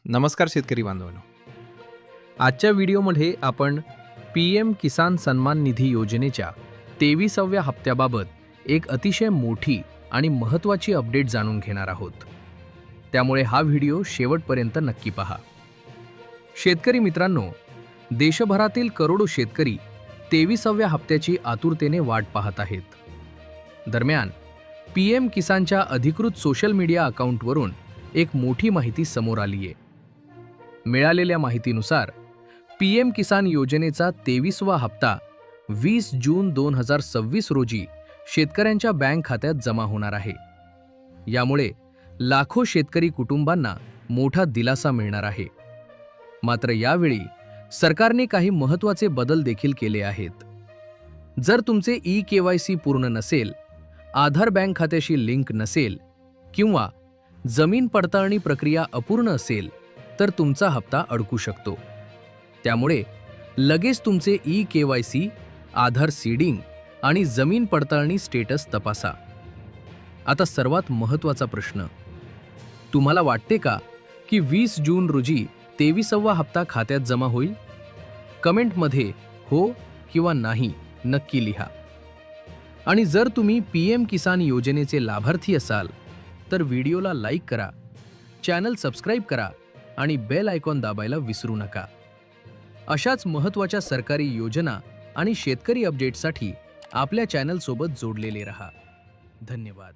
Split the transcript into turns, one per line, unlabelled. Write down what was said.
नमस्कार शेतकरी बांधवांनो. आजच्या व्हिडिओमध्ये आपण PM किसान सन्मान निधी योजनेच्या 23व्या हप्त्याबाबत एक अतिशय मोठी आणि महत्त्वाची अपडेट जाणून घेणार आहोत. त्यामुळे हा व्हिडिओ शेवटपर्यंत नक्की पहा. शेतकरी मित्रांनो, देशभरातील करोडो शेतकरी 23व्या हप्त्याची आतुरतेने वाट पाहत आहेत. दरम्यान PM किसानच्या अधिकृत सोशल मीडिया अकाउंटवरून एक मोठी माहिती समोर आली आहे. मिळालेल्या माहितीनुसार PM किसान योजनेचा 23वा हप्ता 20 जून 2026 रोजी शेतकऱ्यांच्या बँक खात्यात जमा होणार आहे. यामुळे लाखो शेतकरी कुटुंबांना मोठा दिलासा मिळणार आहे. मात्र यावेळी सरकारने काही महत्त्वाचे बदल देखील केले आहेत. जर तुमचे eKYC पूर्ण नसेल, आधार बँक खात्याशी लिंक नसेल किंवा जमीन पडताळणी प्रक्रिया अपूर्ण असेल तर तुमचा हप्ता अडकू शकतो. त्यामुळे लगेच तुमचे eKYC, आधार सीडिंग आणि जमीन पडताळणी स्टेटस तपासा. आता सर्वात महत्त्वाचा प्रश्न, तुम्हाला वाटते का की 20 जून रोजी 23वा हप्ता खात्यात जमा होईल? कमेंटमध्ये हो किंवा नाही नक्की लिहा. आणि जर तुम्ही PM किसान योजनेचे लाभार्थी असाल तर व्हिडिओला लाईक करा, चॅनल सबस्क्राईब करा आणि बेल आयकॉन दाबायला विसरू नका. अशाच महत्त्वाच्या सरकारी योजना आणि शेतकरी अपडेट्ससाठी आपल्या चॅनलसोबत जोडलेले रहा. धन्यवाद.